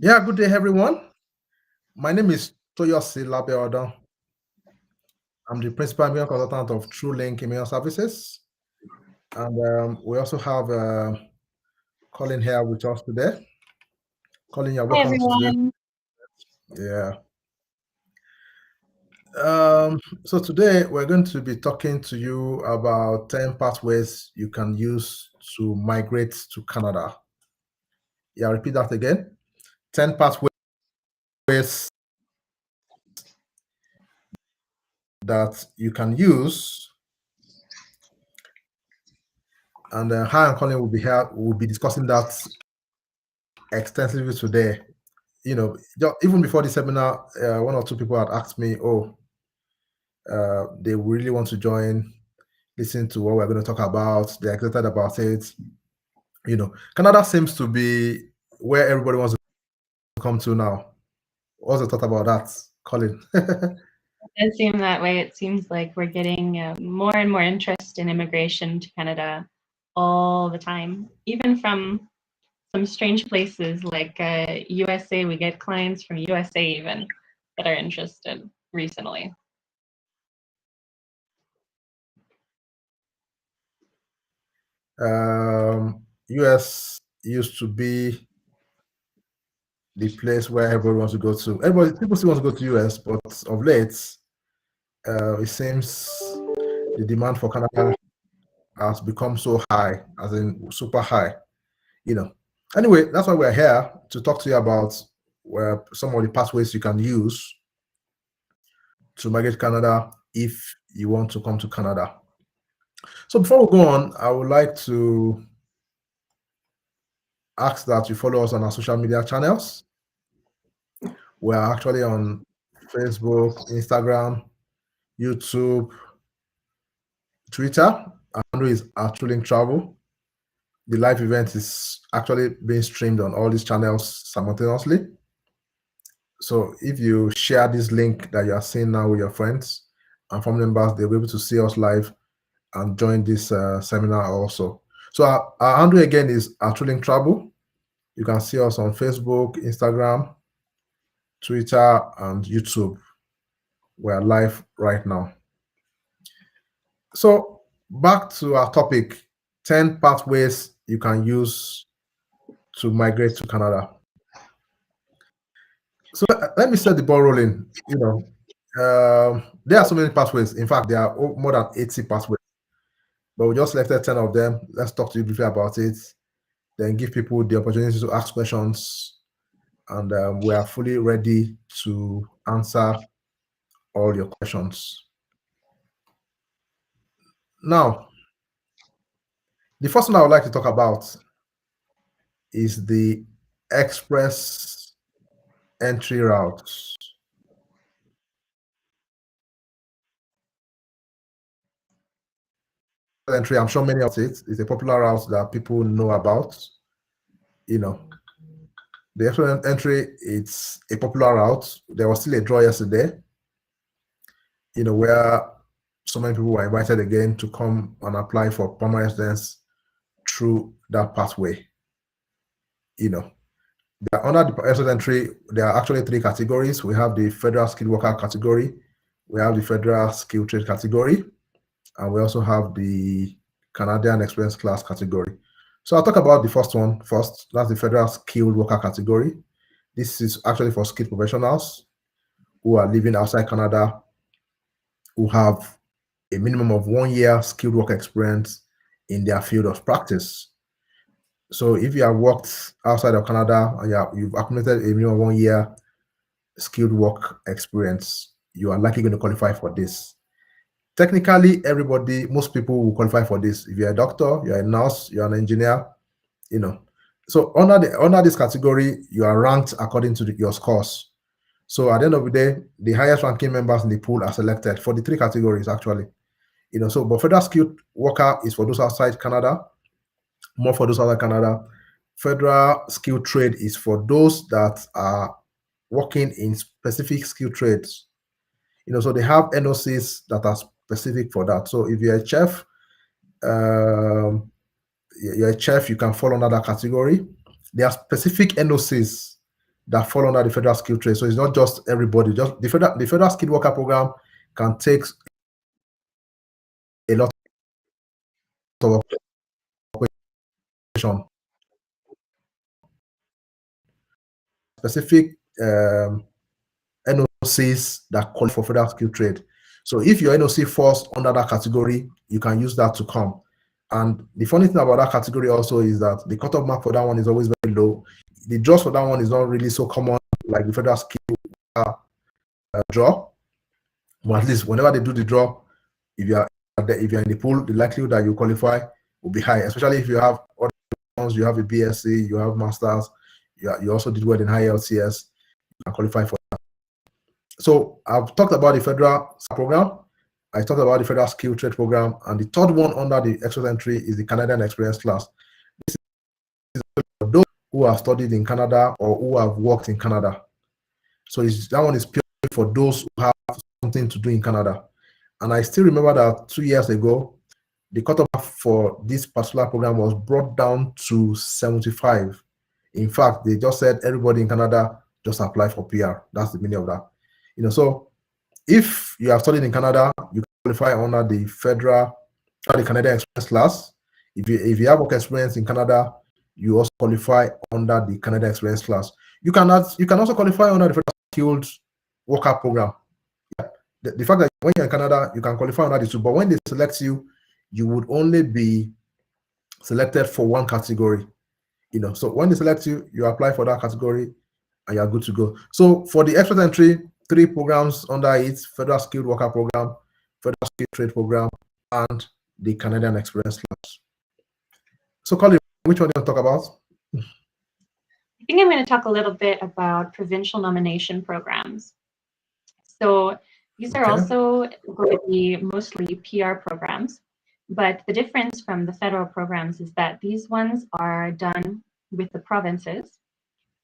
Yeah, good day, everyone. My name is Toyosi Labeodo. I'm the principal immigration consultant of TrueLink Immigration Services. And we also have Colin here with us today. Colin, you're Hi, welcome to today. everyone. Yeah. So today we're going to be talking to you about 10 pathways you can use to migrate to Canada. Yeah, I'll repeat that again. 10 pathways that you can use. And Hi and Colin will be here. We'll be discussing that extensively today. Even before the seminar, one or two people had asked me, they really want to join, listen to what we're going to talk about. They're excited about it. Canada seems to be where everybody wants to come to now. What's the thought about that, Colin? It does seem that way. It seems like we're getting more and more interest in immigration to Canada all the time, even from some strange places like USA. We get clients from USA even that are interested recently. US used to be the place where everybody wants to go to. People still want to go to US, but of late, it seems the demand for Canada has become so high, as in super high. Anyway, that's why we're here to talk to you about some of the pathways you can use to migrate Canada if you want to come to Canada. So before we go on, I would like to ask that you follow us on our social media channels. We're actually on Facebook, Instagram, YouTube, Twitter. Our handle is @TrueLink Travel. The live event is actually being streamed on all these channels simultaneously. So if you share this link that you are seeing now with your friends and family members, they'll be able to see us live and join this seminar also. So our handle again is @TrueLink Travel. You can see us on Facebook, Instagram, Twitter, and YouTube. We're live right now. So back to our topic, 10 pathways you can use to migrate to Canada. So let me set the ball rolling. There are so many pathways. In fact, there are more than 80 pathways, but we just selected 10 of them. Let's talk to you briefly about it, then give people the opportunity to ask questions, and we are fully ready to answer all your questions. Now, the first one I would like to talk about is the express entry routes. Entry, I'm sure many of it is a popular route that people know about. The express entry, it's a popular route. There was still a draw yesterday, where so many people were invited again to come and apply for permanent residence through that pathway. Under the express entry, there are actually three categories. We have the federal skilled worker category, we have the federal skilled trade category, and we also have the Canadian experience class category. So I'll talk about the first one first. That's the federal skilled worker category. This is actually for skilled professionals who are living outside Canada, who have a minimum of 1 year skilled work experience in their field of practice. So if you have worked outside of Canada and you've accumulated a minimum of 1 year skilled work experience, you are likely going to qualify for this. Technically, most people will qualify for this. If you're a doctor, you're a nurse, you're an engineer, So under this category, you are ranked according to your scores. So at the end of the day, the highest ranking members in the pool are selected for the three categories actually. But federal skilled worker is for those outside Canada, more for those outside Canada. Federal skilled trade is for those that are working in specific skilled trades. So they have NOCs that are specific for that. So if you're a chef, you can fall under that category. There are specific NOCs that fall under the federal skill trade. So it's not just everybody. Just the federal skilled worker program can take a lot of operation, specific NOCs that call for federal skill trade. So if your NOC falls under that category, you can use that to come. And the funny thing about that category also is that the cutoff mark for that one is always very low. The draws for that one is not really so common like the federal skill draw. But at least whenever they do the draw, if you're in the pool, the likelihood that you qualify will be high, especially if you have other ones, you have a BSc, you have masters, you also did well in high LCS, you can qualify for that. So I've talked about the federal program, I talked about the federal skill trade program, and the third one under the express entry is the Canadian experience class. This is for those who have studied in Canada or who have worked in Canada. So that one is purely for those who have something to do in Canada. And I still remember that 2 years ago, the cutoff for this particular program was brought down to 75. In fact, they just said everybody in Canada just apply for PR. That's the meaning of that. So if you have studied in Canada, you qualify under the Canadian experience class. If you have work experience in Canada, you also qualify under the Canadian experience class. You can also qualify under the federal skilled worker program. The fact that when you're in Canada, you can qualify under the two, but when they select you, you would only be selected for one category. So when they select you, you apply for that category and you're good to go. So for the express entry, 3 programs under it: federal skilled worker program, federal skilled trade program, and the Canadian experience class. So Colin, which one do you want to talk about? I think I'm going to talk a little bit about provincial nomination programs. So these are also going to be mostly PR programs, but the difference from the federal programs is that these ones are done with the provinces.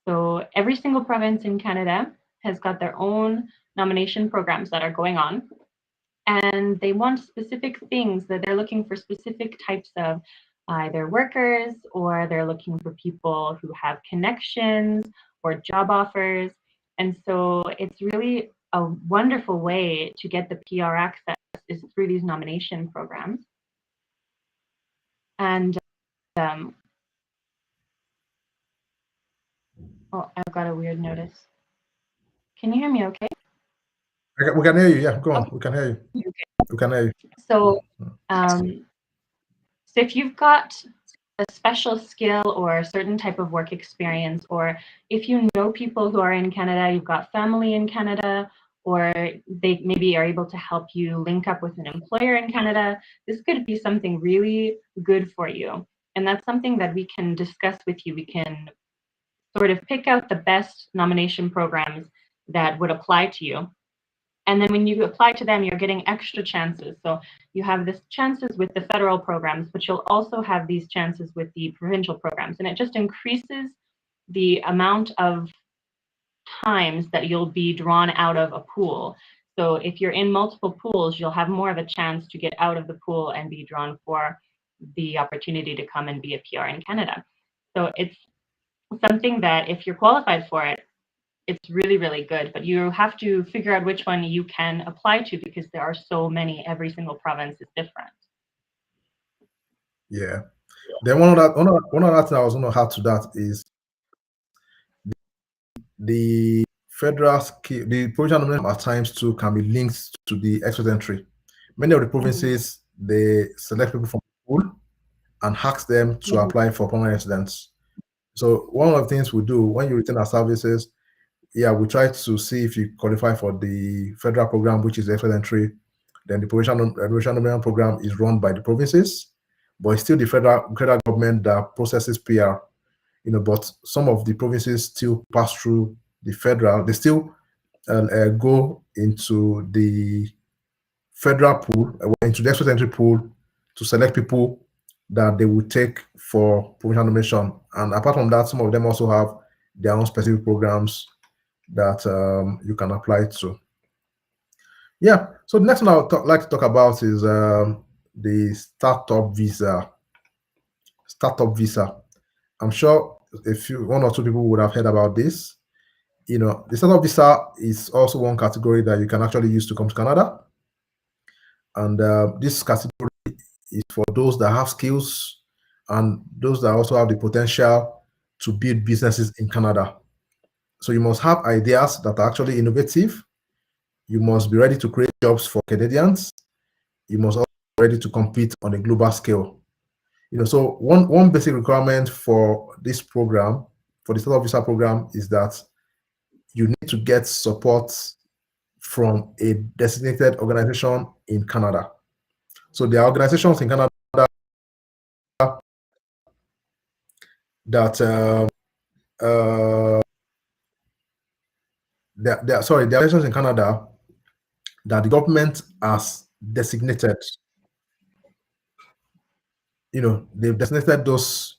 So every single province in Canada has got their own nomination programs that are going on, and they want specific things, that they're looking for specific types of either workers, or they're looking for people who have connections or job offers. And so it's really a wonderful way to get the PR access is through these nomination programs. And oh, I've got a weird notice. Can you hear me okay? We can hear you. Yeah, go on. Okay. We can hear you. Okay. We can hear you. So, so if you've got a special skill or a certain type of work experience, or if you know people who are in Canada, you've got family in Canada, or they maybe are able to help you link up with an employer in Canada, this could be something really good for you. And that's something that we can discuss with you. We can sort of pick out the best nomination programs that would apply to you. And then when you apply to them, you're getting extra chances. So you have this chances with the federal programs, but you'll also have these chances with the provincial programs. And it just increases the amount of times that you'll be drawn out of a pool. So if you're in multiple pools, you'll have more of a chance to get out of the pool and be drawn for the opportunity to come and be a PR in Canada. So it's something that if you're qualified for it, it's really, really good, but you have to figure out which one you can apply to, because there are so many. Every single province is different. Yeah. Then one of that thing I was going to add to that is the federal skill, the provincial nomination at times too can be linked to the express entry. Many of the provinces, they select people from the pool and ask them to apply for permanent residence. So one of the things we do when you return our services, we try to see if you qualify for the federal program, which is the express entry. Then the provincial nomination program is run by the provinces, but it's still the federal government that processes PR. But some of the provinces still pass through the federal. They still go into the federal pool, into the express entry pool, to select people that they will take for provincial nomination. And apart from that, some of them also have their own specific programs that you can apply to. Yeah. So the next one I would like to talk about is the startup visa. Startup visa. I'm sure one or two people would have heard about this. The startup visa is also one category that you can actually use to come to Canada. And this category is for those that have skills and those that also have the potential to build businesses in Canada. So you must have ideas that are actually innovative. You must be ready to create jobs for Canadians. You must also be ready to compete on a global scale. So one basic requirement for this program, for the startup visa program, is that you need to get support from a designated organization in Canada. So there are organizations in Canada that there are organizations in Canada that the government has designated. They've designated those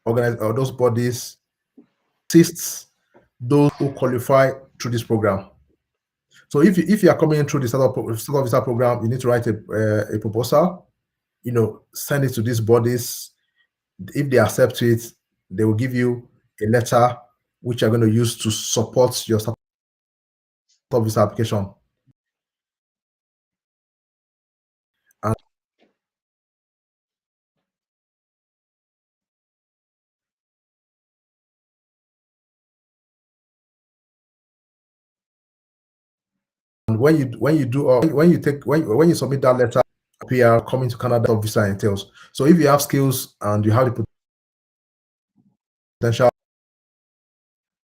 those bodies, assists those who qualify through this program. So if you are coming through the startup visa program, you need to write a proposal. Send it to these bodies. If they accept it, they will give you a letter which you're going to use to support your startup visa application. And when you submit that letter, PR coming to Canada visa entails. So if you have skills and you have the potential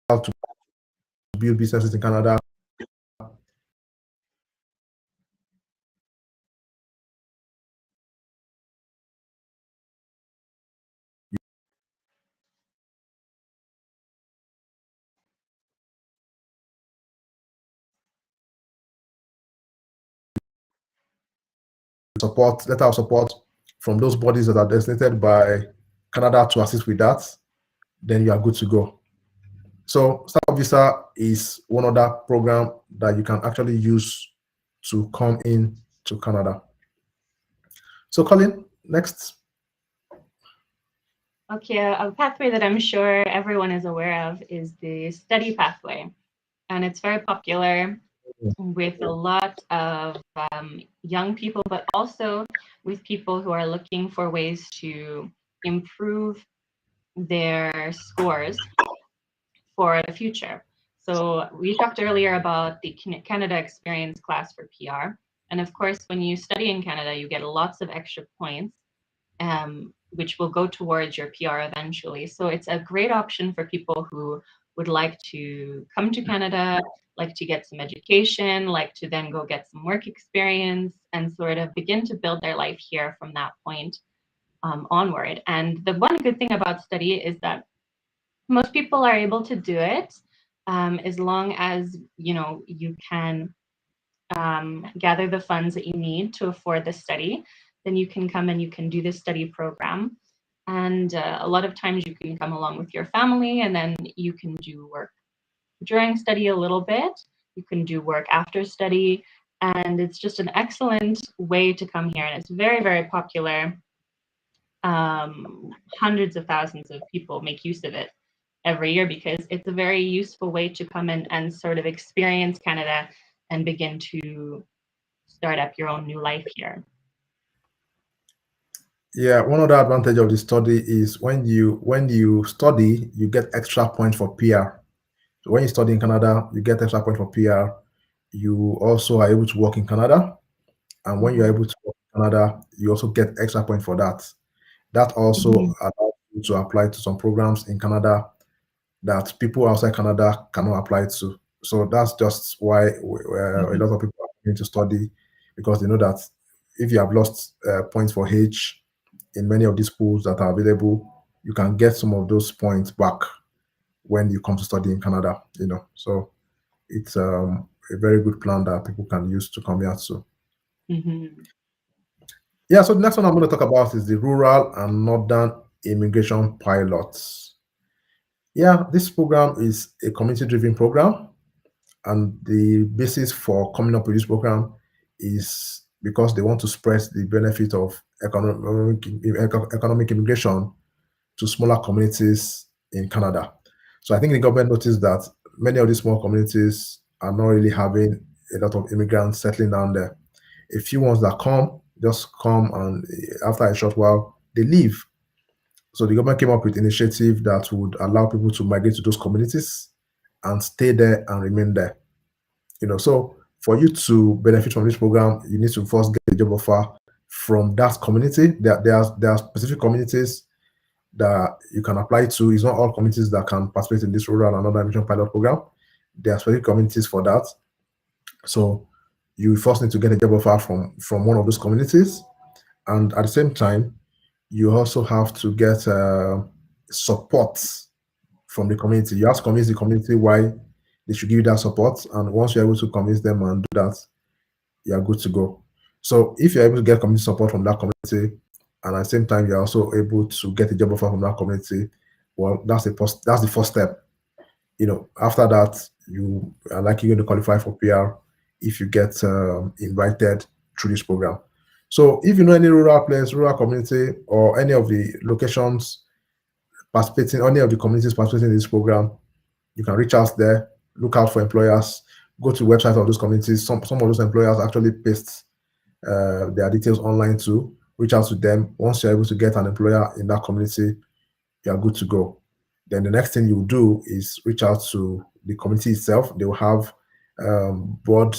to build businesses in Canada, letter of support from those bodies that are designated by Canada to assist with that, then you are good to go. So startup visa is one other program that you can actually use to come in to Canada. So Colin, next. Okay, a pathway that I'm sure everyone is aware of is the study pathway. And it's very popular with a lot of young people, but also with people who are looking for ways to improve their scores for the future. So we talked earlier about the Canada Experience class for PR. And of course, when you study in Canada, you get lots of extra points, which will go towards your PR eventually. So it's a great option for people who would like to come to Canada, like to get some education, like to then go get some work experience and sort of begin to build their life here from that point onward. And the one good thing about study is that most people are able to do it as long as you can gather the funds that you need to afford the study. Then you can come and you can do this study program. And a lot of times you can come along with your family, and then you can do work during study a little bit. You can do work after study, and it's just an excellent way to come here. And it's very, very popular. Hundreds of thousands of people make use of it every year because it's a very useful way to come in and sort of experience Canada and begin to start up your own new life here. Yeah, one other advantage of the study is when you study, you get extra points for PR. So when you study in Canada, you get extra points for PR. You also are able to work in Canada, and when you're able to work in Canada, you also get extra points for that. That also allows you to apply to some programs in Canada that people outside Canada cannot apply to. So that's just why a lot of people are going to study, because they know that if you have lost points for H in many of these schools that are available, you can get some of those points back when you come to study in Canada. So it's a very good plan that people can use to come here to. Yeah, so the next one I'm going to talk about is the rural and northern immigration pilots. Yeah, this program is a community-driven program, and the basis for coming up with this program is because they want to spread the benefit of economic immigration to smaller communities in Canada. So I think the government noticed that many of these small communities are not really having a lot of immigrants settling down there. A few ones that come, just come, and after a short while, they leave. So the government came up with initiative that would allow people to migrate to those communities and stay there and remain there. So for you to benefit from this program, you need to first get a job offer from that community. There are specific communities that you can apply to. It's not all communities that can participate in this rural and urban mission pilot program. There are specific communities for that. So you first need to get a job offer from one of those communities, and at the same time, you also have to get support from the community. You have to convince the community why they should give you that support, and once you're able to convince them and do that, you are good to go. So if you're able to get community support from that community, and at the same time you're also able to get a job offer from that community, well, that's the first step. After that, you are likely going to qualify for PR if you get invited through this program. So if you know any rural place, rural community, or any of the locations participating, any of the communities participating in this program, you can reach out there, look out for employers, go to the website of those communities. Some of those employers actually paste their details online too. Reach out to them. Once you're able to get an employer in that community, you are good to go. Then the next thing you do is reach out to the community itself. They will have a board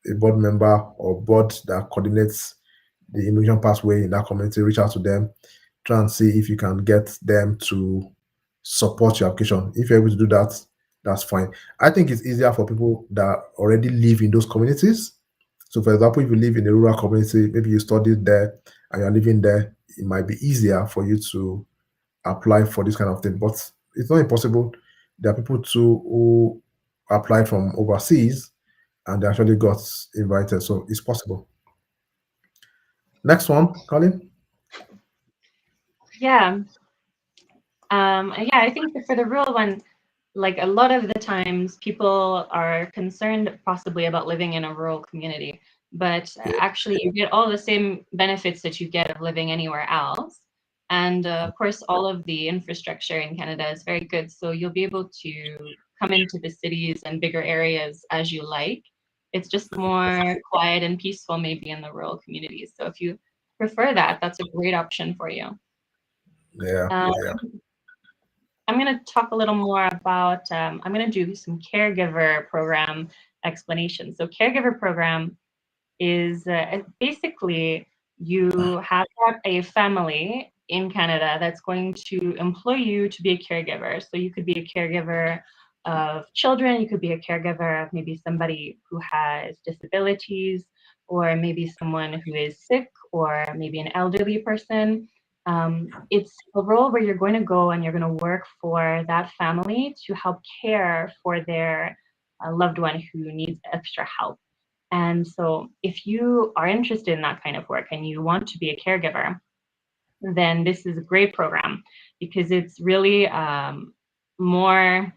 member or board that coordinates the immigration pathway in that community. Reach out to them, try and see if you can get them to support your application. If you're able to do that, that's fine. I think it's easier for people that already live in those communities. So, for example, if you live in a rural community, maybe you studied there and you're living there, it might be easier for you to apply for this kind of thing. But it's not impossible. There are people too who applied from overseas and they actually got invited. So it's possible. Next one, Colin. Yeah. I think that for the rural one, like a lot of the times people are concerned possibly about living in a rural community, but actually you get all the same benefits that you get of living anywhere else. And of course, all of the infrastructure in Canada is very good. So you'll be able to come into the cities and bigger areas as you like. It's just more quiet and peaceful maybe in the rural communities. So if you prefer that, that's a great option for you. Yeah. I'm going to talk a little more about, I'm going to do some caregiver program explanation. So caregiver program is basically you have a family in Canada that's going to employ you to be a caregiver. So you could be a caregiver of children, you could be a caregiver of maybe somebody who has disabilities, or maybe someone who is sick, or maybe an elderly person. It's a role where you're going to go and you're going to work for that family to help care for their loved one who needs extra help. And so if you are interested in that kind of work and you want to be a caregiver, then this is a great program because it's really more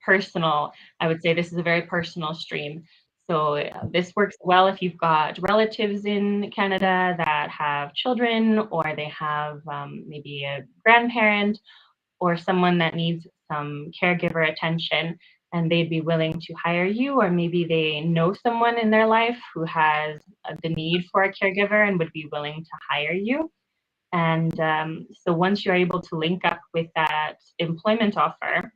personal. I would say this is a very personal stream. So this works well if you've got relatives in Canada that have children, or they have maybe a grandparent or someone that needs some caregiver attention, and they'd be willing to hire you, or maybe they know someone in their life who has the need for a caregiver and would be willing to hire you. And so once you're able to link up with that employment offer,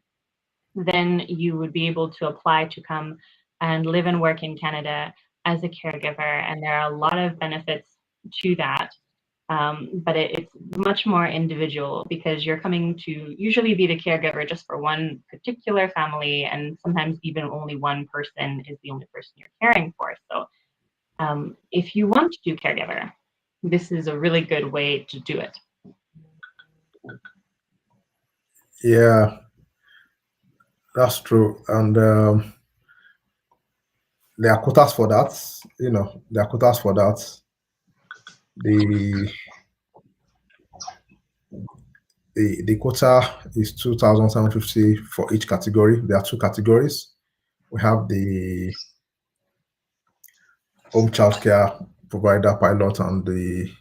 then you would be able to apply to come and live and work in Canada as a caregiver. And there are a lot of benefits to that. But it's much more individual because you're coming to usually be the caregiver just for one particular family, and sometimes even only one person is the only person you're caring for. So if you want to do caregiver, this is a really good way to do it. Yeah, that's true. And there are quotas for that. There are quotas for that. The the quota is 2,750 for each category. There are two categories. We have the home childcare provider pilot and the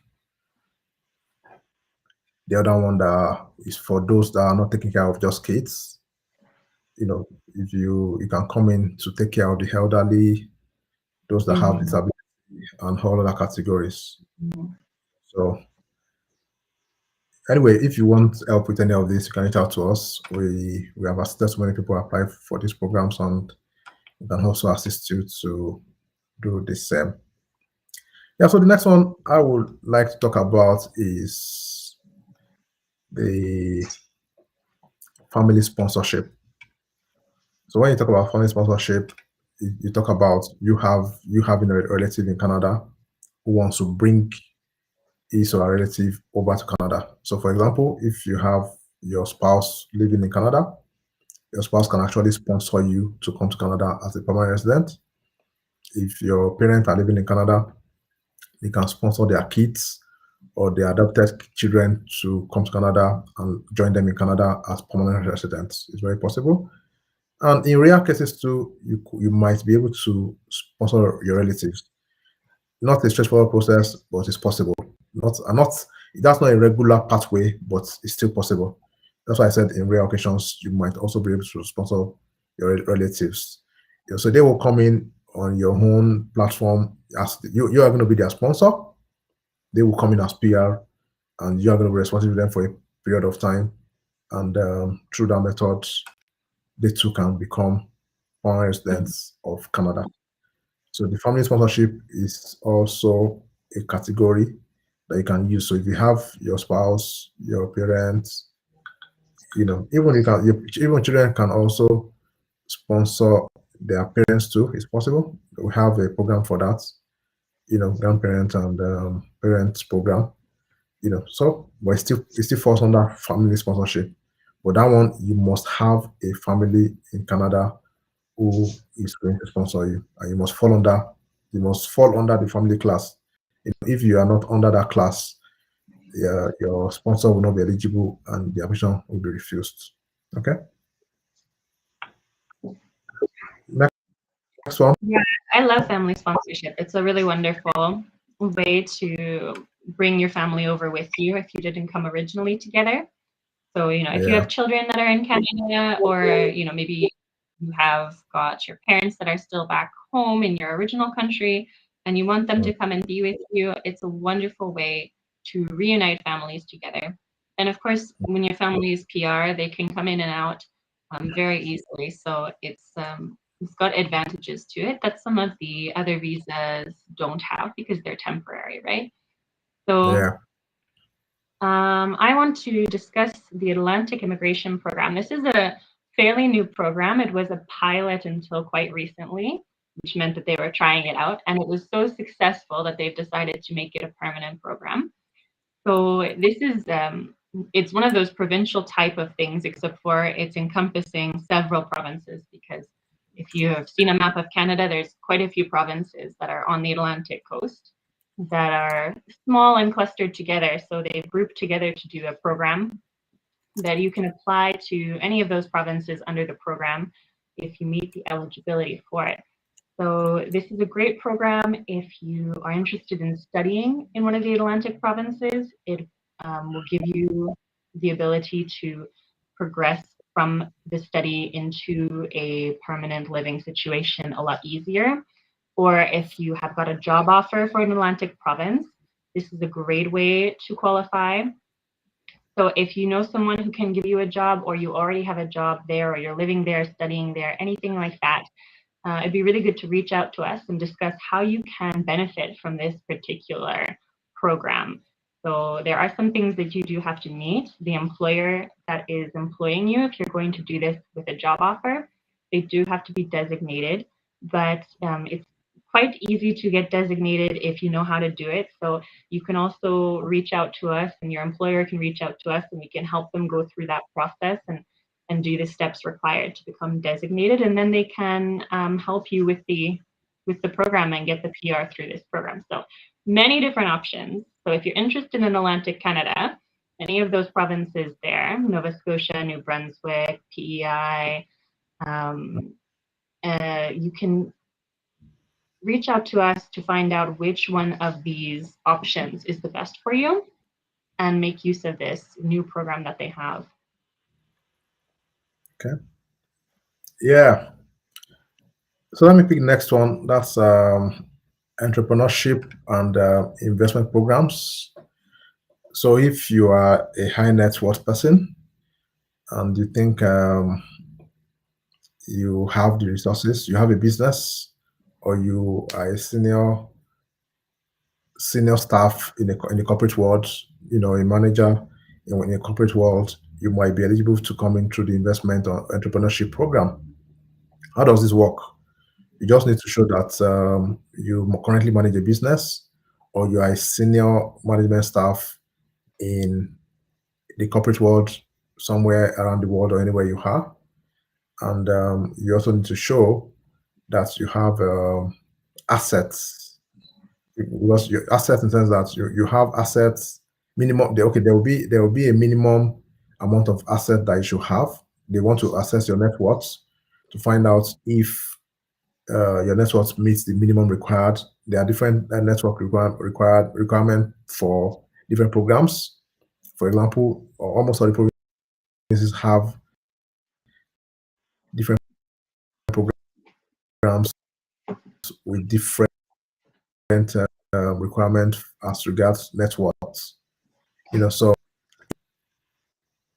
other one that is for those that are not taking care of just kids. if you can come in to take care of the elderly, those that have disability, and all other categories. So anyway, if you want help with any of this, you can reach out to us. We have assisted so many people apply for these programs, and we can also assist you to do the same. Yeah, so the next one I would like to talk about is the family sponsorship. So when you talk about family sponsorship, you talk about you having a relative in Canada who wants to bring his or her relative over to Canada. So for example, if you have your spouse living in Canada, your spouse can actually sponsor you to come to Canada as a permanent resident. If your parents are living in Canada, they can sponsor their kids or their adopted children to come to Canada and join them in Canada as permanent residents. It's very possible. And in rare cases too, you might be able to sponsor your relatives. Not a straightforward process, but it's possible. That's not a regular pathway, but it's still possible. That's why I said in rare occasions you might also be able to sponsor your relatives. So they will come in on your own platform as you are going to be their sponsor. They will come in as PR, and you are going to be responsible for them for a period of time. And through that method, they too can become foreign residents of Canada. So the family sponsorship is also a category that you can use. So if you have your spouse, your parents, even even children can also sponsor their parents too. It's possible. We have a program for that. Grandparent and parents program. But it still falls under family sponsorship. But that one, you must have a family in Canada who is going to sponsor you, and you must fall under the family class. If you are not under that class, your sponsor will not be eligible, and the admission will be refused. Okay. Next one. Yeah, I love family sponsorship. It's a really wonderful way to bring your family over with you if you didn't come originally together. So, if you have children that are in Canada, or, maybe you have got your parents that are still back home in your original country and you want them to come and be with you, it's a wonderful way to reunite families together. And of course, when your family is PR, they can come in and out very easily. So it's got advantages to it that some of the other visas don't have because they're temporary, right? So I want to discuss the Atlantic Immigration Program. This is a fairly new program. It was a pilot until quite recently, which meant that they were trying it out. And it was so successful that they've decided to make it a permanent program. So this is, it's one of those provincial type of things, except for it's encompassing several provinces, because if you have seen a map of Canada, there's quite a few provinces that are on the Atlantic coast that are small and clustered together. So they've grouped together to do a program that you can apply to any of those provinces under the program if you meet the eligibility for it. So this is a great program if you are interested in studying in one of the Atlantic provinces. It will give you the ability to progress from the study into a permanent living situation a lot easier. Or if you have got a job offer for an Atlantic province, this is a great way to qualify. So if you know someone who can give you a job, or you already have a job there, or you're living there, studying there, anything like that, it'd be really good to reach out to us and discuss how you can benefit from this particular program. So there are some things that you do have to meet. The employer that is employing you, if you're going to do this with a job offer, they do have to be designated, but it's quite easy to get designated if you know how to do it. So you can also reach out to us, and your employer can reach out to us, and we can help them go through that process and do the steps required to become designated, and then they can help you with the program and get the PR through this program. So many different options. So if you're interested in Atlantic Canada, any of those provinces there, Nova Scotia, New Brunswick, PEI, you can reach out to us to find out which one of these options is the best for you and make use of this new program that they have. Okay. Yeah. So let me pick next one. That's entrepreneurship and investment programs. So if you are a high net worth person and you think you have the resources, you have a business, or you are a senior staff in the corporate world, a manager in a corporate world, you might be eligible to come in through the investment or entrepreneurship program. How does this work? You just need to show that you currently manage a business or you are a senior management staff in the corporate world somewhere around the world or anywhere you are. And you also need to show that you have assets, because your assets in the sense that you have assets minimum. Okay, there will be a minimum amount of asset that you should have. They want to assess your net worth to find out if your network meets the minimum required. There are different network requirement for different programs. For example, almost all the provinces have different programs with different requirements as regards networks. So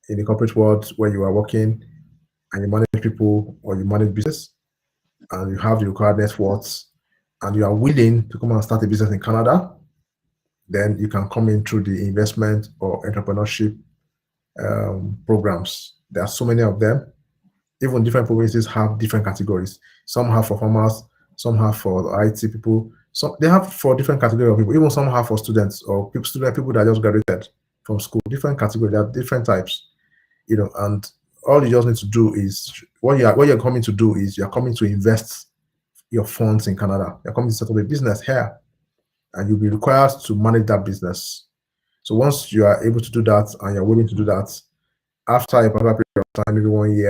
in the corporate world where you are working and you manage people or you manage business and you have the required networks and you are willing to come and start a business in Canada, then you can come in through the investment or entrepreneurship programs. There are so many of them. Even different provinces have different categories. Some have for farmers, some have for IT people. So they have for different categories of people. Even some have for students or people that just graduated from school. Different categories. There are different types. And all you just need to do is what you're coming to do is you're coming to invest your funds in Canada. You're coming to set up a business here, and you'll be required to manage that business. So once you are able to do that and you're willing to do that, after a particular period of time, maybe 1 year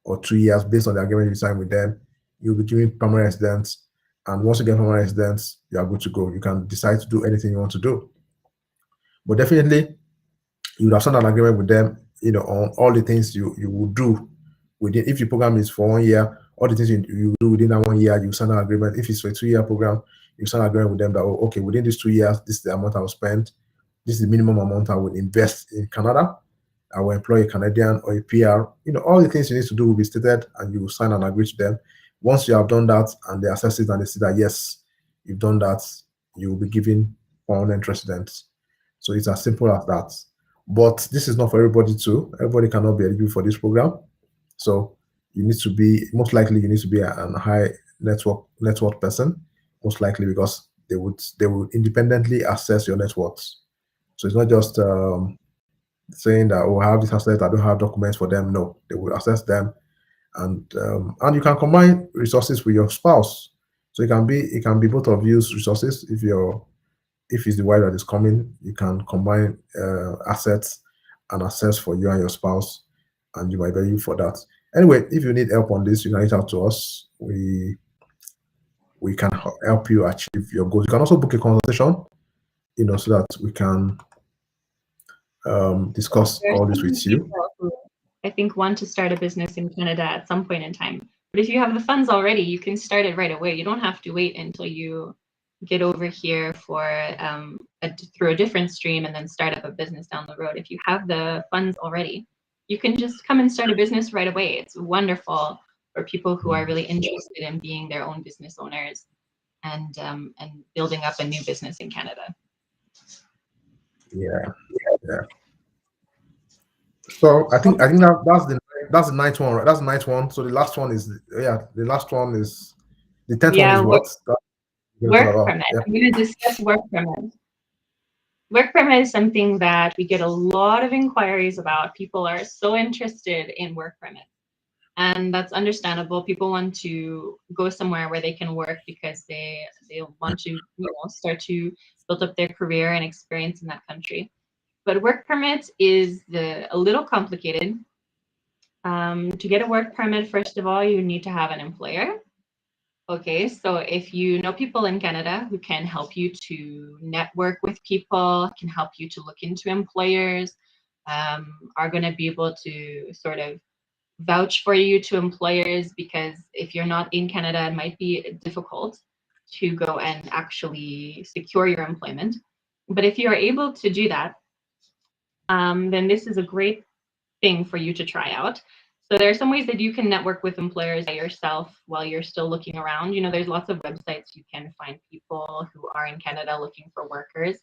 or 2 years, based on the agreement you sign with them, you'll be given permanent residence. And once you get permanent residence, you are good to go. You can decide to do anything you want to do. But definitely, you would have signed an agreement with them, on all the things you will do within. If your program is for 1 year, all the things you do within that 1 year, you sign an agreement. If it's for a 2 year program, you sign an agreement with them that, oh, okay, within these 2 years, this is the amount I will spend. This is the minimum amount I will invest in Canada. I will employ a Canadian or a PR. All the things you need to do will be stated, and you will sign and agree to them. Once you have done that, and they assess it and they see that yes, you've done that, you will be given permanent residence. So it's as simple as that. But this is not for everybody too. Everybody cannot be eligible for this program. So you need to be, most likely you need to be a high network person, most likely, because they would independently assess your net worth. So it's not just saying that, oh, I have this asset, I don't have documents for them. No, they will assess them, and you can combine resources with your spouse. So it can be both of you's resources. If it's the wife that is coming, you can combine assets and assets for you and your spouse, and you might value for that. Anyway, if you need help on this, you can reach out to us. We can help you achieve your goals. You can also book a consultation, so that we can discuss There are all so this many with you. people who I think want to start a business in Canada at some point in time. But if you have the funds already, you can start it right away. You don't have to wait until you get over here for through a different stream and then start up a business down the road. If you have the funds already, you can just come and start a business right away. It's wonderful for people who are really interested in being their own business owners and building up a new business in Canada. Yeah, yeah. So I think that's the ninth one, right? That's the ninth one. So the last one is the 10th one is Yeah, what? work permit. Yeah. I'm going to discuss work permit. Work permit is something that we get a lot of inquiries about. People are so interested in work permit. And that's understandable. People want to go somewhere where they can work because they want to start to build up their career and experience in that country. But work permit is a little complicated. To get a work permit, first of all, you need to have an employer. Okay, so if you know people in Canada who can help you to network with people, can help you to look into employers, are going to be able to sort of vouch for you to employers, because if you're not in Canada, it might be difficult to go and actually secure your employment. But if you're able to do that, then this is a great thing for you to try out. So there are some ways that you can network with employers by yourself while you're still looking around. You know, there's lots of websites you can find people who are in Canada looking for workers.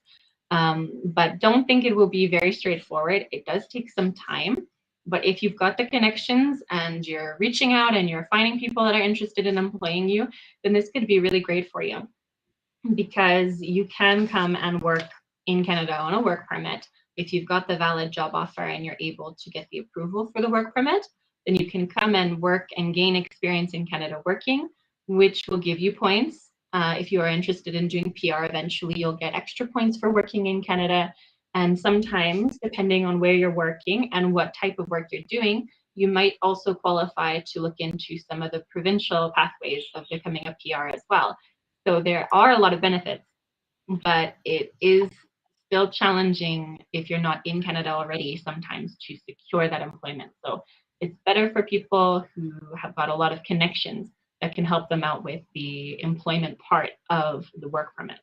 But don't think it will be very straightforward. It does take some time. But if you've got the connections and you're reaching out and you're finding people that are interested in employing you, then this could be really great for you, because you can come and work in Canada on a work permit. If you've got the valid job offer and you're able to get the approval for the work permit, then you can come and work and gain experience in Canada working, which will give you points. If you are interested in doing PR, eventually you'll get extra points for working in Canada. And sometimes, depending on where you're working and what type of work you're doing, you might also qualify to look into some of the provincial pathways of becoming a PR as well. So there are a lot of benefits, but it is still challenging if you're not in Canada already sometimes to secure that employment. So it's better for people who have got a lot of connections that can help them out with the employment part of the work permit.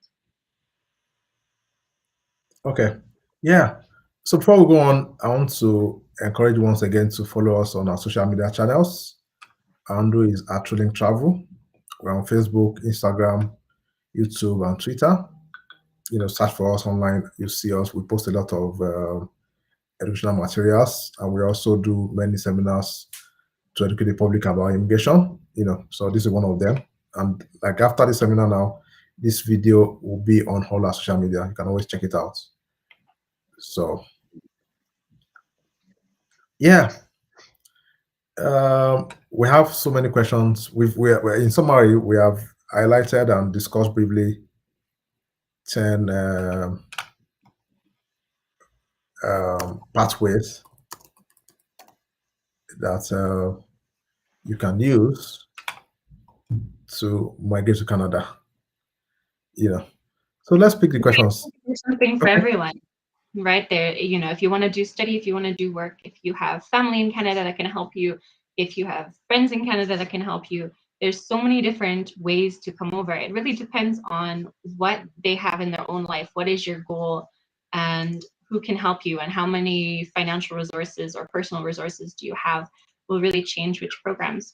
Okay. Yeah. So before we go on, I want to encourage you once again to follow us on our social media channels. Our handle is @Trilling Travel. We're on Facebook, Instagram, YouTube, and Twitter. You know, search for us online. You see us. We post a lot of educational materials, and we also do many seminars to educate the public about immigration. You know, so this is one of them. And like after the seminar now, this video will be on all our social media. You can always check it out. So yeah, we have so many questions. We're in summary, we have highlighted and discussed briefly 10 pathways that you can use to migrate to Canada. You know, so let's pick the questions. There's something for Okay. everyone, right there. You know, if you want to do study, if you want to do work, if you have family in Canada that can help you, if you have friends in Canada that can help you, there's so many different ways to come over. It really depends on what they have in their own life. What is your goal, and who can help you, and how many financial resources or personal resources do you have will really change which programs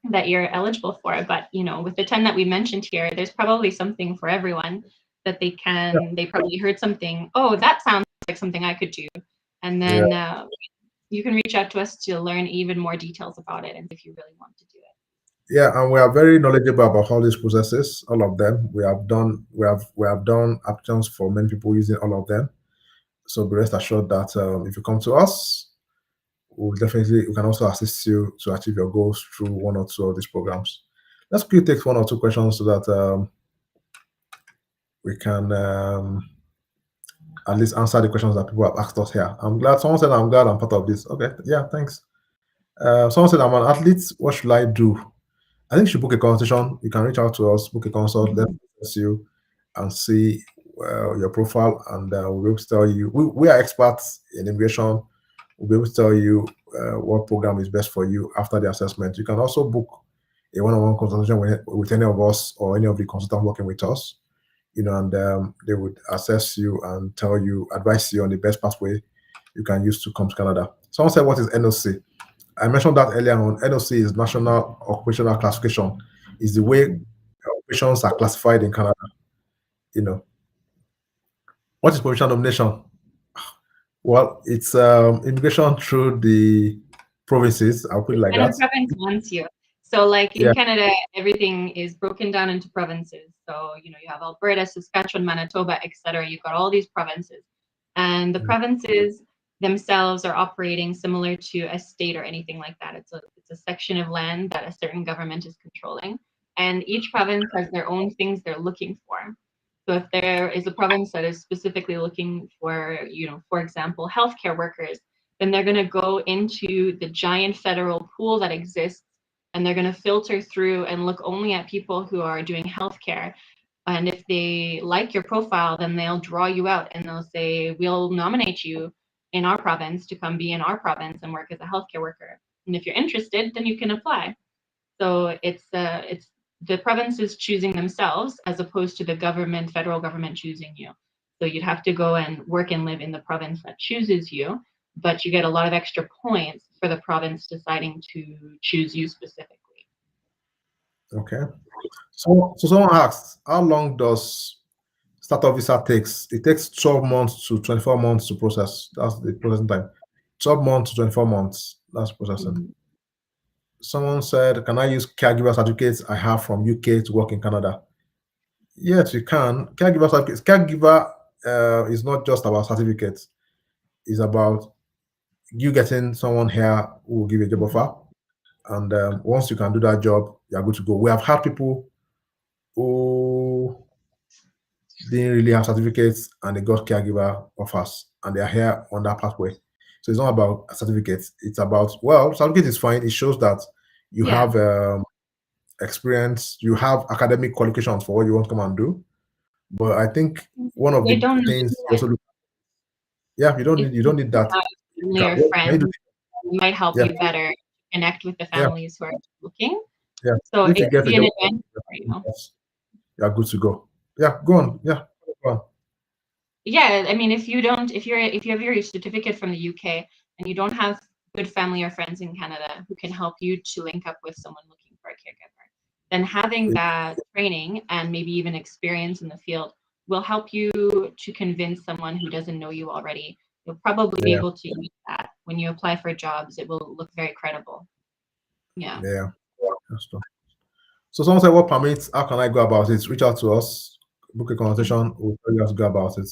that you're eligible for. But you know, with the 10 that we mentioned here, there's probably something for everyone that they can, they probably heard something, oh, that sounds like something I could do. And Yeah. then you can reach out to us to learn even more details about it and if you really want to do it. Yeah, and we are very knowledgeable about all these processes, all of them. We have done actions for many people using all of them. So be rest assured that if you come to us, we can also assist you to achieve your goals through one or two of these programs. Let's quickly take one or two questions so that we can at least answer the questions that people have asked us here. I'm glad someone said I'm glad I'm part of this. Okay, yeah, thanks. Someone said I'm an athlete. What should I do? I think you should book a consultation. You can reach out to us, book a consult, let us you and see your profile, and we'll be able to tell you. We are experts in immigration. We'll be able to tell you what program is best for you after the assessment. You can also book a one-on-one consultation with any of us or any of the consultants working with us. You know, and they would assess you and advise you on the best pathway you can use to come to Canada. Someone said, "What is NOC?" I mentioned that earlier on. NOC is National Occupational Classification. Is the way occupations are classified in Canada. You know, what is provincial nomination? Well, it's immigration through the provinces. I'll put it like And a that. province wants you. So like in Yeah. Canada, everything is broken down into provinces. So, you know, you have Alberta, Saskatchewan, Manitoba, etc. You've got all these provinces. And the provinces themselves are operating similar to a state or anything like that. It's a section of land that a certain government is controlling. And each province has their own things they're looking for. So if there is a province that is specifically looking for, you know, for example, healthcare workers, then they're going to go into the giant federal pool that exists, and they're going to filter through and look only at people who are doing healthcare. And if they like your profile, then they'll draw you out and they'll say, we'll nominate you in our province to come be in our province and work as a healthcare worker. And if you're interested, then you can apply. So it's the provinces choosing themselves as opposed to the government, federal government choosing you. So you'd have to go and work and live in the province that chooses you, but you get a lot of extra points for the province deciding to choose you specifically. Okay. So someone asks, how long does startup visa takes? It takes 12 months to 24 months to process. That's the processing time. 12 months to 24 months. That's processing. Mhm. Someone said, can I use caregiver certificates I have from UK to work in Canada? Yes, you can. Caregiver certificates. Caregiver is not just about certificates. It's about you getting someone here who will give you a job offer. And once you can do that job, you're good to go. We have had people who didn't really have certificates and they got caregiver offers and they're here on that pathway. So it's not about certificates. It's about, well, certificate is fine. It shows that you Yeah. have experience, you have academic qualifications for what you want to come and do. But I think one of They the don't things need you also look, yeah, you don't if need that. family or Can you friends do, might help yeah, you better connect with the yeah, families who are looking. yeah. So If it you could get a be an job, advantage for you. you're good to go. Yeah, go on. Yeah, go on. Yeah, I mean, if you have your certificate from the UK and you don't have good family or friends in Canada who can help you to link up with someone looking for a caregiver, then having that training and maybe even experience in the field will help you to convince someone who doesn't know you already. You'll probably be Yeah, able to use that when you apply for jobs. It will look very credible. Yeah. yeah. That's true. So someone said, what permits? How can I go about it? Reach out to us, book a consultation. We'll tell you how to go about it.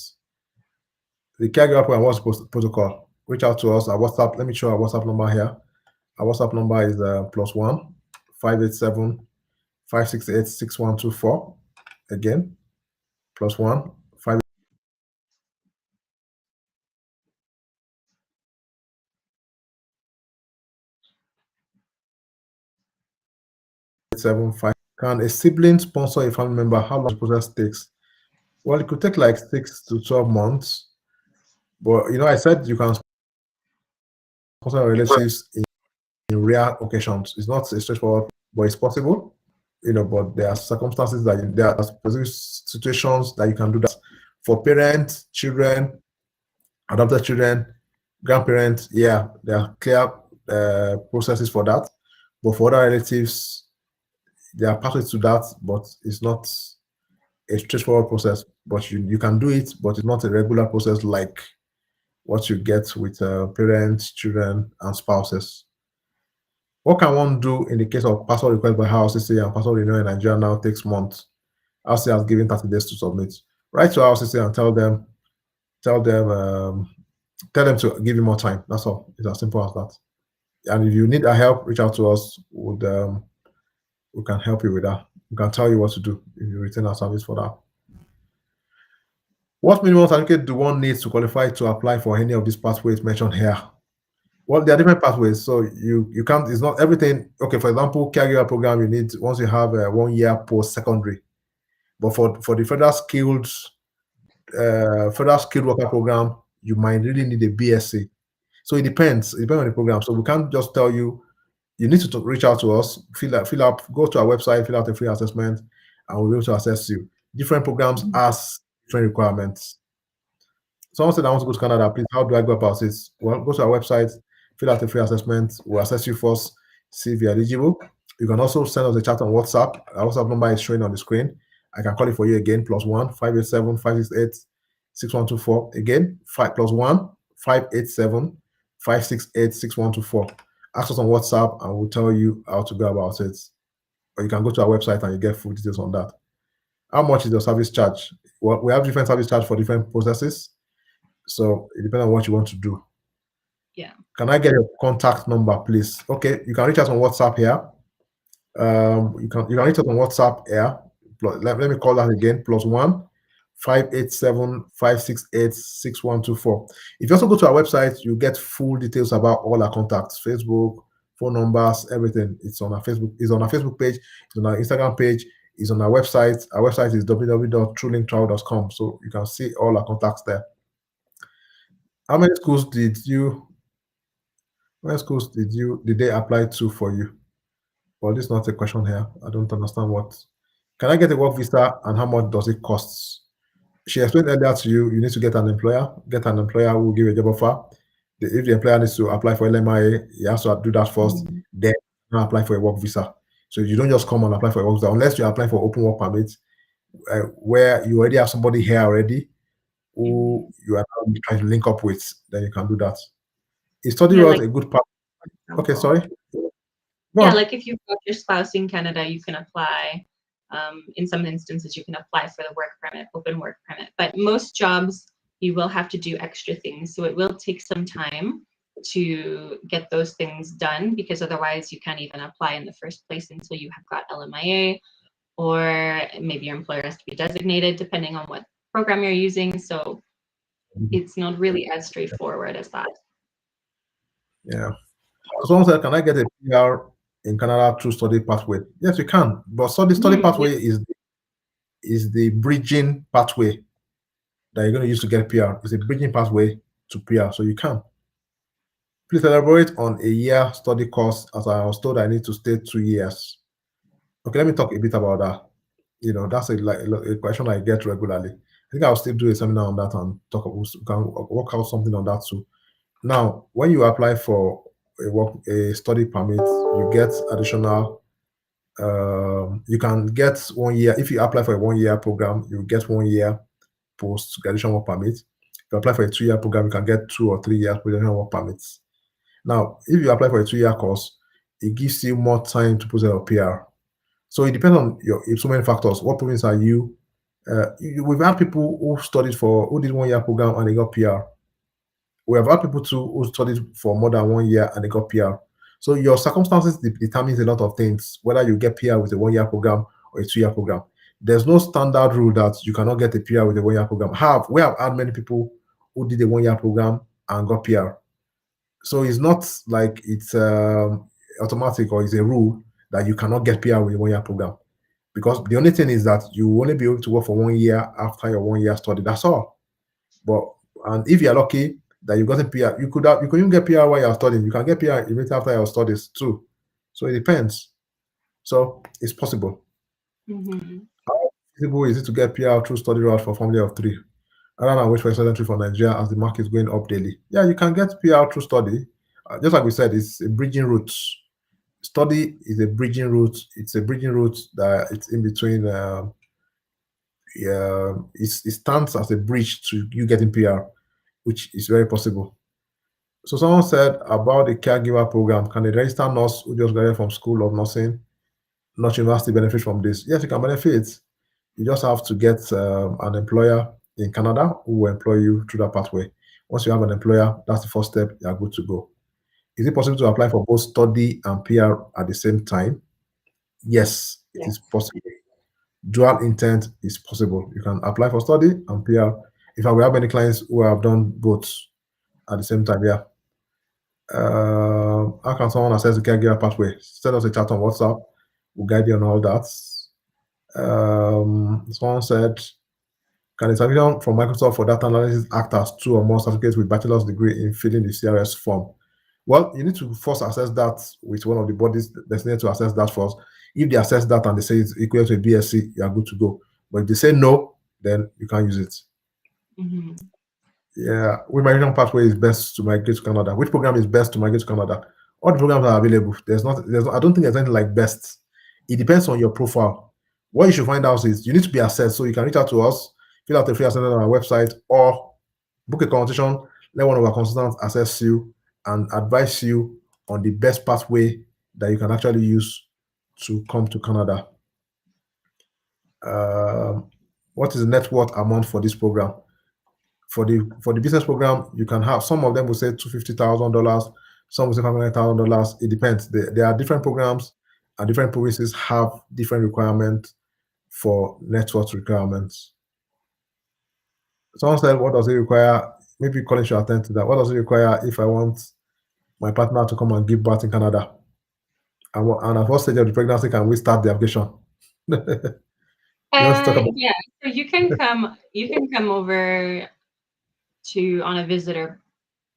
The caregiver program, what's protocol? Reach out to us. Our WhatsApp. Let me show our WhatsApp number here. Our WhatsApp number is +1 587 568 6124. Again, +1 587 5. Can a sibling sponsor a family member? How long the process takes? Well, it could take like 6 to 12 months. But I said you can sponsor relatives in rare occasions. It's not a straightforward, but it's possible. But there are circumstances there are specific situations that you can do that. For parents, children, adopted children, grandparents, yeah, there are clear processes for that. But for other relatives, there are pathways to that, but it's not a straightforward process. But you can do it, but it's not a regular process like what you get with parents, children, and spouses. What can one do in the case of passport request by RCC and passport renewal in Nigeria now takes months? RCC has given 30 days to submit. Write to RCC and tell them to give you more time. That's all. It's as simple as that. And if you need our help, reach out to us. We can help you with that. We can tell you what to do if you retain our service for that. What minimum certificate do one need to qualify to apply for any of these pathways mentioned here? Well, there are different pathways, so you can't. It's not everything. Okay, for example, caregiver program, you need once you have a 1 year post-secondary. But for the federal skilled worker program, you might really need a BSc. So it depends. It depends on the program. So we can't just tell you. You need to reach out to us. Fill up. Go to our website. Fill out a free assessment, and we'll be able to assess you. Different programs ask different requirements. Someone said, I want to go to Canada. Please, how do I go about it? Well, go to our website, fill out a free assessment. We'll assess you first, see if you're eligible. You can also send us a chat on WhatsApp. Our WhatsApp number is showing on the screen. I can call it for you again, +1 587 568 6124. Again, 5+1 587 568 6124. Ask us on WhatsApp and we'll tell you how to go about it. Or you can go to our website and you get full details on that. How much is your service charge? Well, we have different service charge for different processes. So it depends on what you want to do. Yeah. Can I get your contact number, please? Okay, you can reach us on WhatsApp here. You can reach us on WhatsApp here. Let me call that again. +1 587 568 6124. If you also go to our website, you get full details about all our contacts, Facebook, phone numbers, everything. It's on our Facebook. It's on our Facebook page. It's on our Instagram page. It's on our website. Our website is www.trulinktravel.com. So you can see all our contacts there. How many schools did you What schools did they apply to for you? Well, this is not a question here. I don't understand what. Can I get a work visa and how much does it cost? She explained earlier to you, you need to get an employer who will give you a job offer. If the employer needs to apply for LMIA, he has to do that first, then apply for a work visa. So you don't just come and apply for a work visa unless you apply for open work permit, where you already have somebody here already who you are now trying to link up with, then you can do that. Is study Yeah, route like a good part? Okay, example. sorry. Go Yeah, on. like if you've got your spouse in Canada, you can apply. In some instances, you can apply for the work permit, open work permit. But most jobs, you will have to do extra things. So it will take some time to get those things done, because otherwise you can't even apply in the first place until you have got LMIA, or maybe your employer has to be designated depending on what program you're using. So it's not really as straightforward as that. Yeah. So someone said, can I get a PR in Canada through study pathway? Yes, you can. But study pathway is the bridging pathway that you're going to use to get PR. It's a bridging pathway to PR, so you can. Please elaborate on a year study course, as I was told I need to stay 2 years. Okay, let me talk a bit about that. That's a question I get regularly. I think I'll still do a seminar on that and can work out something on that too. Now, when you apply for a study permit, you get additional. You can get 1 year if you apply for a 1 year program. You get 1 year post graduation work permit. If you apply for a 2 year program, you can get 2 or 3 years graduation work permits. Now, if you apply for a 2 year course, it gives you more time to process your PR. So it depends on so many factors. What province are you? We've had people who did 1 year program and they got PR. We have had people too who studied for more than 1 year and they got PR. So your circumstances determines a lot of things, whether you get PR with a 1 year program or a 2 year program. There's no standard rule that you cannot get a PR with a 1 year program. We have had many people who did a 1 year program and got PR. So it's not like it's automatic or it's a rule that you cannot get PR with a 1 year program. Because the only thing is that you will only be able to work for 1 year after your 1 year study. That's all. And if you're lucky that you got a PR, you could even get PR while you're studying. You can get PR immediately after your studies too. So it depends. So it's possible. How feasible is it to get PR through study route for family of 3? Rather than wait for a certain for Nigeria as the market is going up daily. Yeah, you can get PR through study. Just like we said, it's a bridging route. Study is a bridging route. It's a bridging route that it's in between. It stands as a bridge to you getting PR, which is very possible. So someone said about the caregiver program, can a registered nurse who just graduated from school of nursing, not university, benefit from this? Yes, you can benefit. You just have to get an employer in Canada who will employ you through that pathway. Once you have an employer, that's the first step. You are good to go. Is it possible to apply for both study and PR at the same time? Yes, it is possible. Dual intent is possible. You can apply for study and PR. In fact, we have many clients who have done both at the same time. Yeah. How can someone access the caregiver pathway? Send us a chat on WhatsApp. We'll guide you on all that. Someone said, can a certificate from Microsoft for data analysis act as 2 or more certificates with bachelor's degree in filling the CRS form? Well, you need to first assess that with one of the bodies designated to assess that first. If they assess that and they say it's equal to a BSc, you are good to go. But if they say no, then you can't use it. Yeah, which migration pathway is best to migrate to Canada? Which program is best to migrate to Canada? All the programs are available. I don't think there's anything like best. It depends on your profile. What you should find out is you need to be assessed. So you can reach out to us, fill out a free assessment on our website, or book a consultation, let one of our consultants assess you and advise you on the best pathway that you can actually use to come to Canada. What is the net worth amount for this program? For the business program, you can have some of them will say $250,000, some will say $500,000. It depends. There are different programs, and different provinces have different requirements for net worth requirements. Someone said, "What does it require?" Maybe Colin should attend to that. What does it require if I want my partner to come and give birth in Canada? And at what stage of the pregnancy can we start the application? You want to talk about? Yeah, so you can come over on a visitor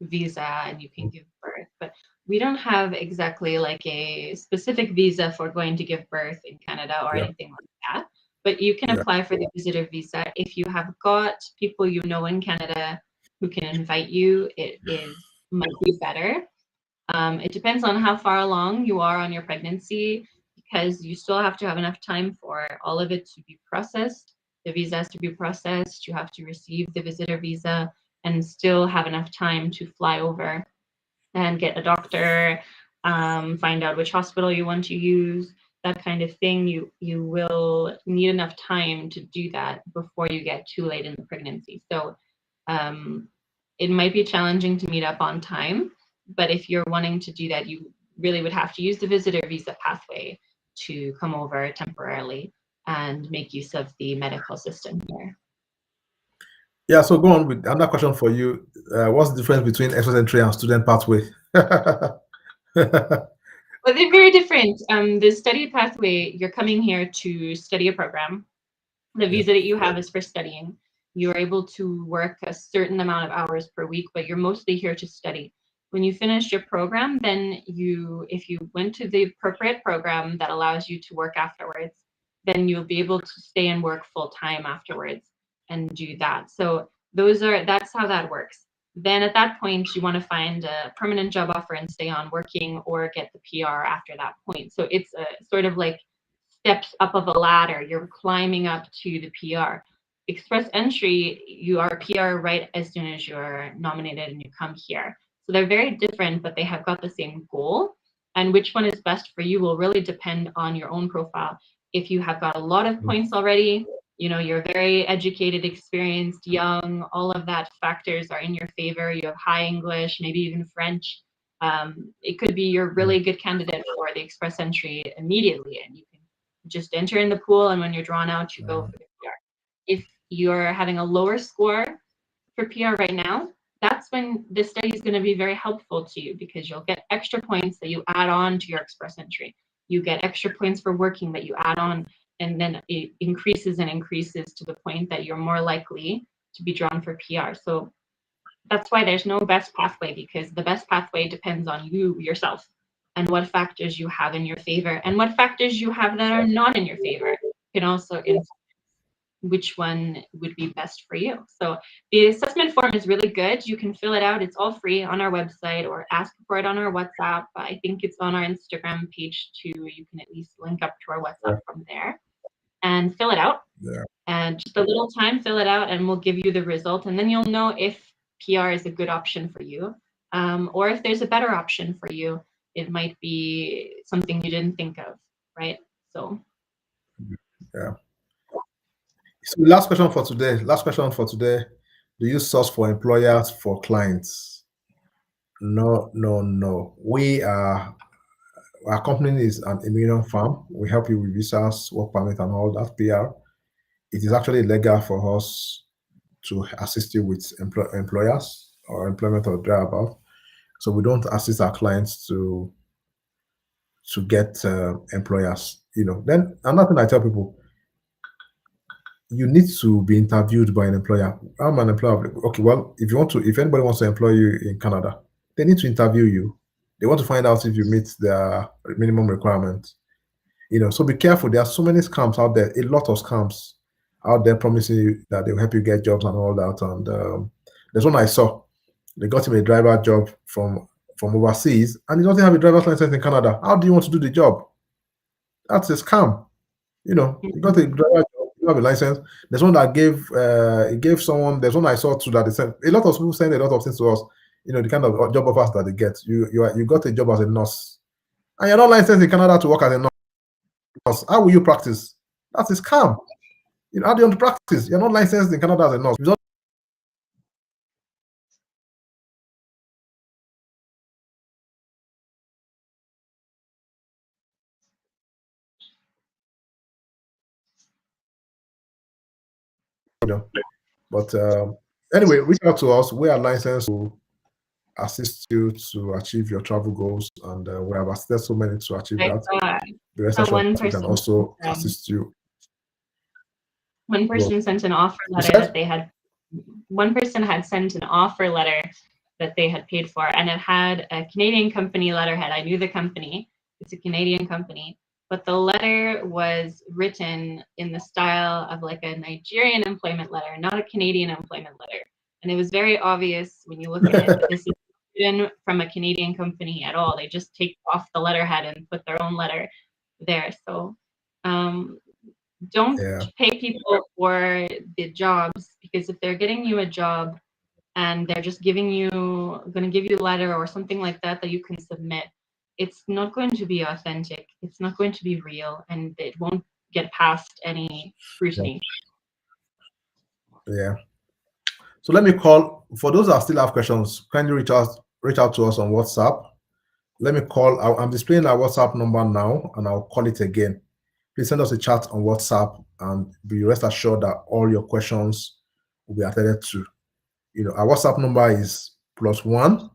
visa and you can give birth. But we don't have exactly like a specific visa for going to give birth in Canada or anything like that. But you can apply for the visitor visa if you have got people you know in Canada who can invite you. Might be better. It depends on how far along you are on your pregnancy, because you still have to have enough time for all of it to be processed. The visa has to be processed. You have to receive the visitor visa and still have enough time to fly over and get a doctor, find out which hospital you want to use, that kind of thing. You will need enough time to do that before you get too late in the pregnancy. So it might be challenging to meet up on time, but if you're wanting to do that, you really would have to use the visitor visa pathway to come over temporarily and make use of the medical system here. Yeah, so go on with another question for you. What's the difference between express entry and student pathway? Well, they're very different. The study pathway, you're coming here to study a program. The visa that you have is for studying. You're able to work a certain amount of hours per week, but you're mostly here to study. When you finish your program, then if you went to the appropriate program that allows you to work afterwards, then you'll be able to stay and work full time afterwards and do that. So that's how that works. Then at that point, you want to find a permanent job offer and stay on working, or get the PR after that point. So it's a sort of like steps up of a ladder. You're climbing up to the PR. Express entry, you are PR right as soon as you're nominated and you come here. So they're very different, but they have got the same goal. And which one is best for you will really depend on your own profile. If you have got a lot of points already, you're very educated, experienced, young, all of that factors are in your favor. You have high English, maybe even French. It could be you're really good candidate for the express entry immediately, and you can just enter in the pool, and when you're drawn out, you go for the PR. If you're having a lower score for PR right now, that's when this study is going to be very helpful to you, because you'll get extra points that you add on to your express entry. You get extra points for working that you add on, and then it increases and increases to the point that you're more likely to be drawn for PR. So that's why there's no best pathway, because the best pathway depends on you yourself and what factors you have in your favor, and what factors you have that are not in your favor can also influence which one would be best for you. So the assessment form is really good. You can fill it out. It's all free on our website, or ask for it on our WhatsApp. I think it's on our Instagram page too. You can at least link up to our WhatsApp from there and fill it out. And just a little time, fill it out, and we'll give you the result. And then you'll know if PR is a good option for you, or if there's a better option for you. It might be something you didn't think of, right? So So last question for today. Do you source for employers for clients? No. Our company is an immediate firm. We help you with visas, work permit, and all that PR. It is actually legal for us to assist you with employers or employment or thereabout. So we don't assist our clients to get employers. Then another thing I tell people, you need to be interviewed by an employer. I'm an employer. Okay, well, if anybody wants to employ you in Canada, they need to interview you. They want to find out if you meet their minimum requirements. So be careful. There are so many scams out there, a lot of scams out there promising you that they'll help you get jobs and all that. And there's one I saw. They got him a driver job from overseas, and he doesn't have a driver's license in Canada. How do you want to do the job? That's a scam. You got a driver job, you have a license. There's one that gave someone. There's one I saw too that they sent. A lot of people send a lot of things to us. The kind of job offers that they get. You got a job as a nurse, and you're not licensed in Canada to work as a nurse. How will you practice? That's a scam. How do you want to practice? You're not licensed in Canada as a nurse. But anyway, reach out to us. We are licensed to assist you to achieve your travel goals, and we have assisted so many to achieve that. The rest of us can also assist you. One person sent an offer letter that they had. One person had sent an offer letter that they had paid for, and it had a Canadian company letterhead. I knew the company. It's a Canadian company, but the letter was written in the style of like a Nigerian employment letter, not a Canadian employment letter. And it was very obvious when you look at it that this is written from a Canadian company at all. They just take off the letterhead and put their own letter there. So don't pay people for the jobs, because if they're getting you a job and they're just going to give you a letter or something like that that you can submit, it's not going to be authentic. It's not going to be real, and it won't get past any scrutiny. Yeah. So let me call, for those that still have questions, kindly reach out to us on WhatsApp. Let me call, I'm displaying our WhatsApp number now, and I'll call it again. Please send us a chat on WhatsApp, and be rest assured that all your questions will be attended to. You know, our WhatsApp number is +1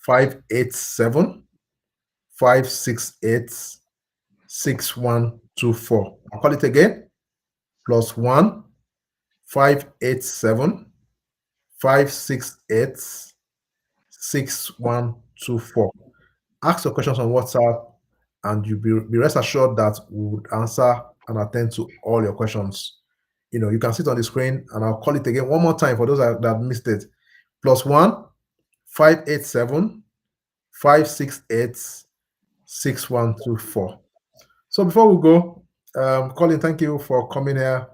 587 568 6124. I'll call it again. +1 587 568 6124. Ask your questions on WhatsApp, and you be rest assured that we would answer and attend to all your questions. You know, you can see it on the screen, and I'll call it again one more time for those that missed it. +1 587 568 6124. So before we go, Colin, thank you for coming here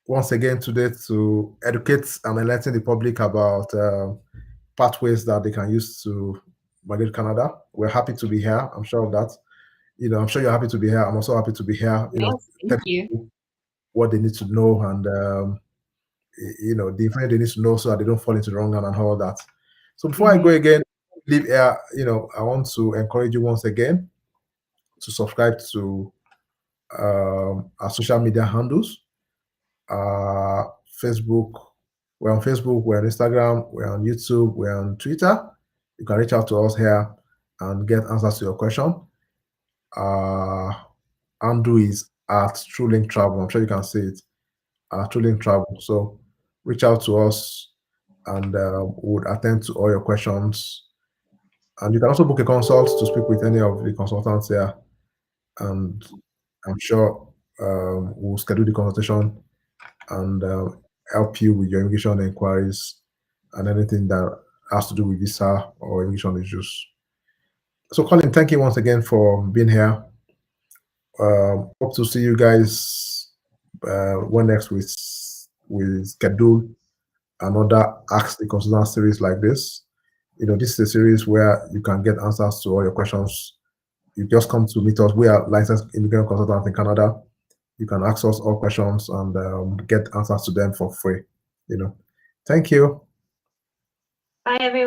once again today to educate and enlighten the public about pathways that they can use to migrate to Canada. We're happy to be here. I'm sure of that. You know, I'm sure you're happy to be here. I'm also happy to be here. You know, Thank you. what they need to know, and you know, the information they need to know so that they don't fall into the wrong hand and all that. So before I go again, leave here, you know, I want to encourage you once again to subscribe to our social media handles. Facebook, we're on Facebook, we're on Instagram, we're on YouTube, we're on Twitter. You can reach out to us here and get answers to your question. Handle is at TrueLink Travel. I'm sure you can see it. TrueLink Travel. So reach out to us, and we'll attend to all your questions. And you can also book a consult to speak with any of the consultants here. And I'm sure we'll schedule the consultation and help you with your immigration inquiries and anything that has to do with visa or immigration issues. So Colin, thank you once again for being here. Hope to see you guys when next we schedule another Ask the Consultant series like this. You know, this is a series where you can get answers to all your questions. You just come to meet us. We are licensed immigrant consultants in Canada. You can ask us all questions and get answers to them for free. You know, thank you. Bye, everyone.